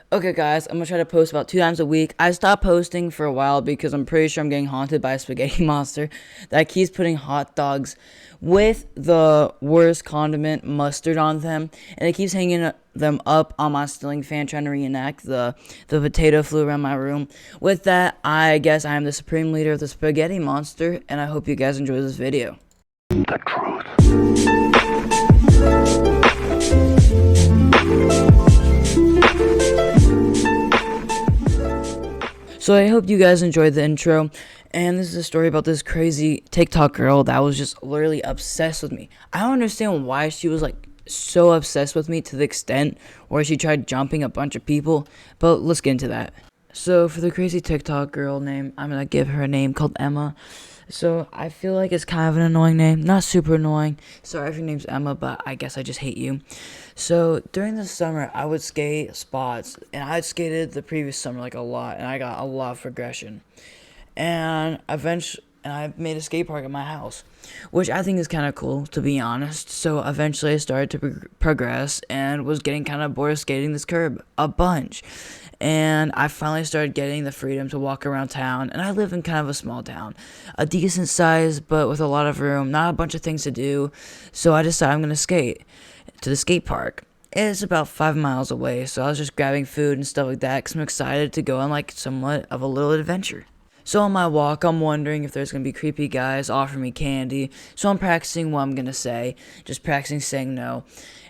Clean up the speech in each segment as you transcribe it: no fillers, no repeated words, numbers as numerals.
Okay, guys, I'm gonna try to post about 2 times a week. I stopped posting for a while because I'm pretty sure I'm getting haunted by a spaghetti monster that keeps putting hot dogs with the worst condiment mustard on them, and it keeps hanging them up on my ceiling fan trying to reenact the potato flew around my room. With that, I guess I am the supreme leader of the spaghetti monster, and I hope you guys enjoy this video. The truth. So I hope you guys enjoyed the intro, and this is a story about this crazy TikTok girl that was just literally obsessed with me. I don't understand why she was like so obsessed with me to the extent where she tried jumping a bunch of people, but let's get into that. So for the crazy TikTok girl name, I'm gonna give her a name called Emma. So I feel like it's kind of an annoying name, not super annoying. Sorry if your name's Emma, but I guess I just hate you. So during the summer, I would skate spots, and I had skated the previous summer like a lot, and I got a lot of progression. And eventually, I made a skate park at my house, which I think is kind of cool, to be honest. So eventually, I started to progress and was getting kind of bored of skating this curb a bunch. And I finally started getting the freedom to walk around town, and I live in kind of a small town, a decent size, but with a lot of room, not a bunch of things to do. So I decided I'm gonna skate to the skate park. It's about 5 miles away, so I was just grabbing food and stuff like that because I'm excited to go on like somewhat of a little adventure. So on my walk, I'm wondering if there's gonna be creepy guys offering me candy. So I'm practicing what I'm gonna say, just practicing saying no.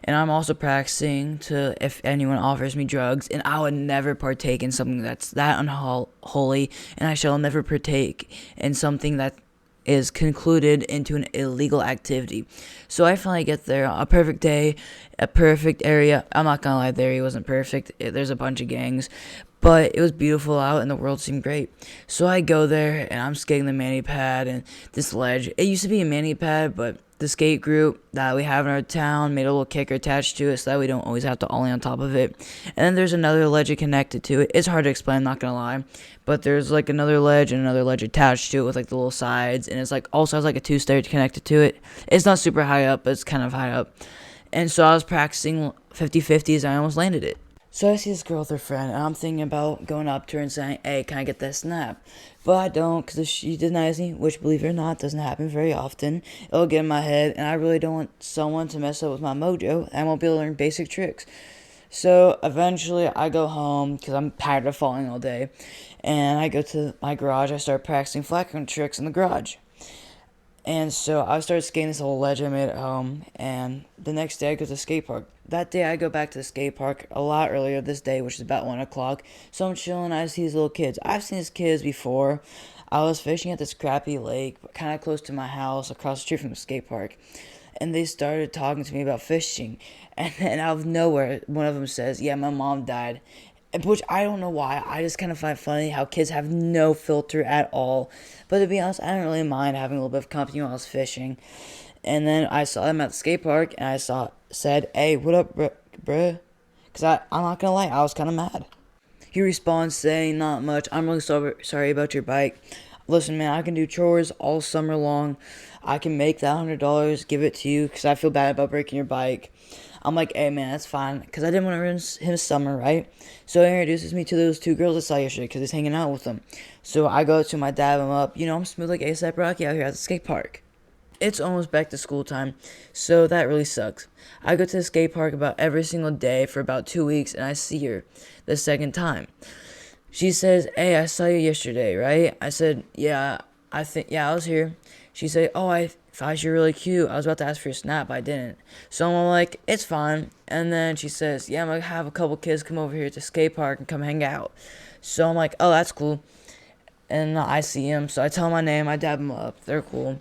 And I'm also practicing to if anyone offers me drugs, and I would never partake in something that's that unholy, and I shall never partake in something that is concluded into an illegal activity. So I finally get there, a perfect day, a perfect area. I'm not gonna lie, the area wasn't perfect. There's a bunch of gangs, but it was beautiful out and the world seemed great. So I go there and I'm skating the mani pad and this ledge. It used to be a mani pad, but the skate group that we have in our town made a little kicker attached to it so that we don't always have to ollie on top of it. And then there's another ledge connected to it. It's hard to explain, I'm not gonna lie. But there's like another ledge and another ledge attached to it with like the little sides, and it's like also has like a two-stair connected to it. It's not super high up, but it's kind of high up. And so I was practicing 50-50s and I almost landed it. So I see this girl with her friend, and I'm thinking about going up to her and saying, "Hey, can I get that snap?" But I don't, because if she denies me, which, believe it or not, doesn't happen very often, it'll get in my head, and I really don't want someone to mess up with my mojo, and I won't be able to learn basic tricks. So eventually, I go home, because I'm tired of falling all day, and I go to my garage. I start practicing flat ground tricks in the garage. And so I started skating this little ledge I made at home, and the next day I go to the skate park. That day I go back to the skate park a lot earlier this day, which is about 1 o'clock. So I'm chilling, I see these little kids. I've seen these kids before. I was fishing at this crappy lake, kind of close to my house, across the street from the skate park. And they started talking to me about fishing. And then out of nowhere, one of them says, "Yeah, my mom died." Which I don't know why. I just kind of find funny how kids have no filter at all. But to be honest, I don't really mind having a little bit of company while I was fishing. And then I saw them at the skate park, and said, "Hey, what up, bruh?" Because I'm not going to lie, I was kind of mad. He responds saying, "Not much. I'm really sorry about your bike. Listen, man, I can do chores all summer long. I can make that $100, give it to you, because I feel bad about breaking your bike." I'm like, "Hey, man, that's fine," because I didn't want to ruin his summer, right? So he introduces me to those two girls I saw yesterday, because he's hanging out with them. So I go to my dad, I'm up. I'm smooth like A$AP Rocky out here at the skate park. It's almost back to school time, so that really sucks. I go to the skate park about every single day for about 2 weeks, and I see her the second time. She says, "Hey, I saw you yesterday, right?" I said, "Yeah, I was here." She said, "Oh, I thought you were really cute. I was about to ask for your snap, but I didn't." So I'm like, "It's fine." And then she says, "Yeah, I'm gonna have a couple kids come over here to skate park and come hang out." So I'm like, "Oh, that's cool." And I see him, so I tell my name, I dab them up. They're cool.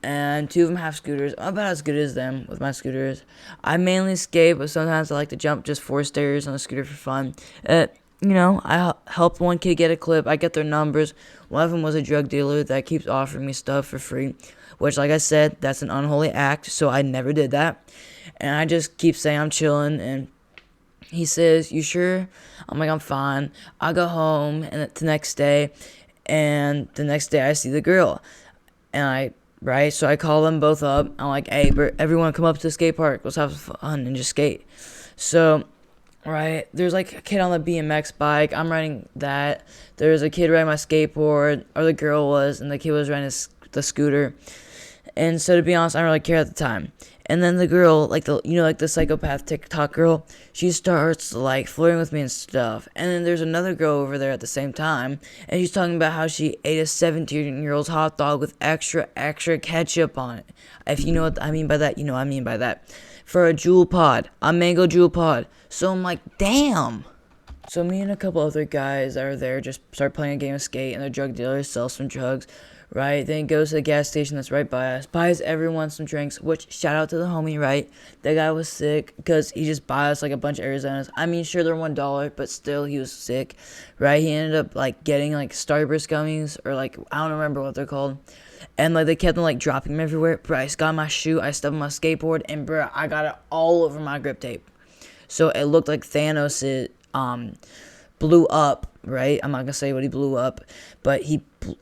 And two of them have scooters. I'm about as good as them with my scooters. I mainly skate, but sometimes I like to jump just 4 stairs on a scooter for fun. I helped one kid get a clip. I get their numbers. One of them was a drug dealer that keeps offering me stuff for free, which, like I said, that's an unholy act, so I never did that. And I just keep saying I'm chilling, and he says, "You sure?" I'm like, "I'm fine." I go home, and the next day, I see the girl, and right, so I call them both up. I'm like, "Hey, everyone come up to the skate park. Let's have fun and just skate." So right? There's like a kid on the BMX bike. I'm riding that. There's a kid riding my skateboard, or the girl was, and the kid was riding the scooter. And so to be honest, I don't really care at the time. And then the girl, like the psychopath TikTok girl, she starts like flirting with me and stuff. And then there's another girl over there at the same time, and she's talking about how she ate a 17-year-old's hot dog with extra ketchup on it. If you know what I mean by that, you know what I mean by that. For a Jewel Pod, a mango Jewel Pod. So I'm like, damn. So me and a couple other guys that are there just start playing a game of skate, and the drug dealer sells some drugs, right? Then he goes to the gas station that's right by us, buys everyone some drinks, which shout out to the homie, right? That guy was sick because he just bought us like a bunch of Arizonas. I mean, sure, they're $1, but still he was sick, right? He ended up like getting like Starburst gummies, or like, I don't remember what they're called. And like they kept on like dropping them everywhere. Bro, I got my shoe, I stepped on my skateboard, and bro, I got it all over my grip tape. So it looked like Thanos blew up, right? I'm not gonna say what he blew up, but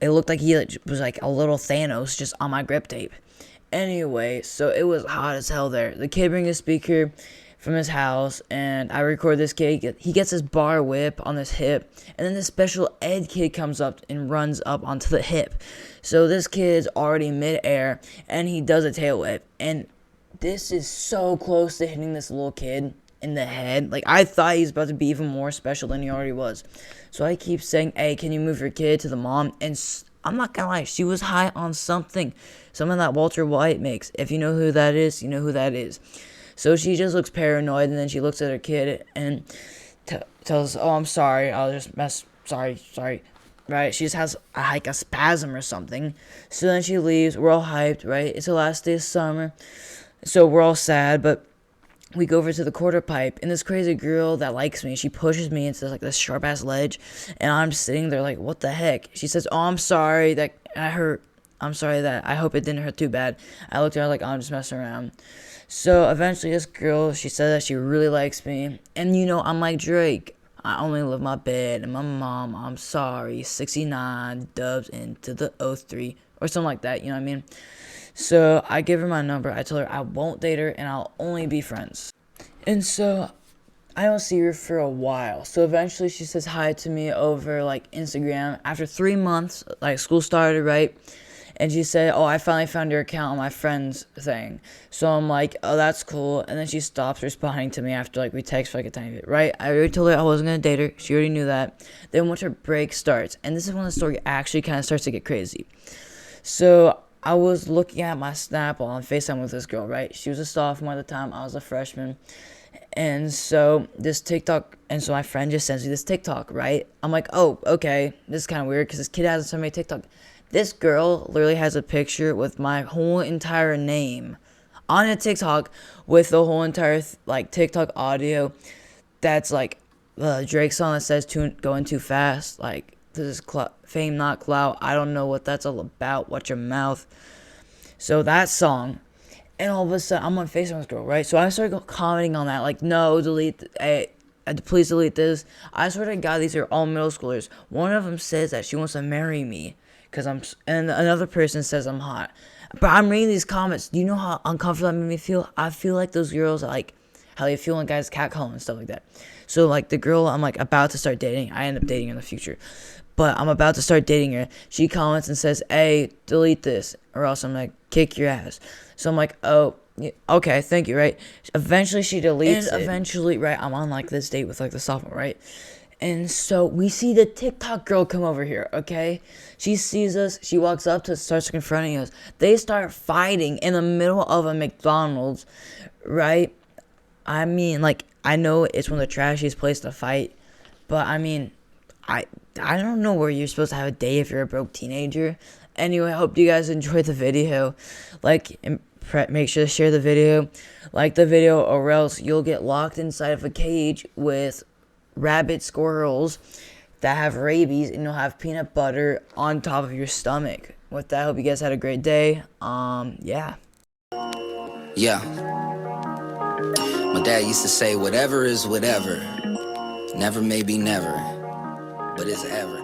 it looked like he was like a little Thanos just on my grip tape. Anyway, so it was hot as hell there. The kid brings a speaker from his house, and I record this kid. He gets his bar whip on this hip, and then this special ed kid comes up and runs up onto the hip. So this kid's already midair, and he does a tail whip, and this is so close to hitting this little kid in the head. Like, I thought he was about to be even more special than he already was. So I keep saying, hey, can you move your kid to the mom? And I'm not gonna lie, she was high on something that Walter White makes. If you know who that is, you know who that is. So she just looks paranoid, and then she looks at her kid and tells, oh, I'm sorry, I'll just sorry, right? She just has like a spasm or something. So then she leaves. We're all hyped, right? It's the last day of summer, so we're all sad, but we go over to the quarter pipe, and this crazy girl that likes me, she pushes me into like this sharp ass ledge, and I'm sitting there like, what the heck? She says, oh, I'm sorry that I hurt. I'm sorry that I hope it didn't hurt too bad. I looked at her like, oh, I'm just messing around. So eventually this girl, she said that she really likes me, and I'm like Drake. I only live my bed, and my mom, I'm sorry, 69 dubs into the 03, or something like that, you know what I mean? So I give her my number. I tell her I won't date her, and I'll only be friends. And so I don't see her for a while. So eventually she says hi to me over like Instagram. After 3 months, like school started, right? And she said, oh, I finally found your account on my friend's thing. So I'm like, oh, that's cool. And then she stops responding to me after like we text for like a tiny bit, right? I already told her I wasn't going to date her. She already knew that. Then winter break starts. And this is when the story actually kind of starts to get crazy. So I was looking at my Snap on FaceTime with this girl, right? She was a sophomore at the time. I was a freshman. And so my friend just sends me this TikTok, right? I'm like, oh, okay. This is kind of weird because this kid hasn't sent me a TikTok. This girl literally has a picture with my whole entire name on a TikTok with the whole entire TikTok audio. That's like the Drake song that says going too fast. Like, this is fame, not clout. I don't know what that's all about. Watch your mouth. So that song. And all of a sudden, I'm on FaceTime with this girl, right? So I started commenting on that. Like, no, please delete this. I swear to God, these are all middle schoolers. One of them says that she wants to marry me. And another person says I'm hot. But I'm reading these comments. Do you know how uncomfortable that made me feel? I feel like those girls, like, how they feel when guys catcall and stuff like that. So, like, the girl I'm, like, about to start dating, I end up dating her in the future. But I'm about to start dating her. She comments and says, hey, delete this, or else I'm like, kick your ass. So I'm like, oh, yeah, okay, thank you, right? Eventually she deletes it. And eventually, right, I'm on, like, this date with, like, the sophomore, right? And so we see the TikTok girl come over here, okay? She sees us. She walks up to us, starts confronting us. They start fighting in the middle of a McDonald's, right? I mean, like, I know it's one of the trashiest places to fight, but I mean, I don't know where you're supposed to have a day if you're a broke teenager. Anyway, I hope you guys enjoyed the video. Like, and make sure to share the video. Like the video, or else you'll get locked inside of a cage with rabid squirrels that have rabies, and you'll have peanut butter on top of your stomach. With that, I hope you guys had a great day. Yeah. My dad used to say, whatever is whatever. Never may be never, but it's ever.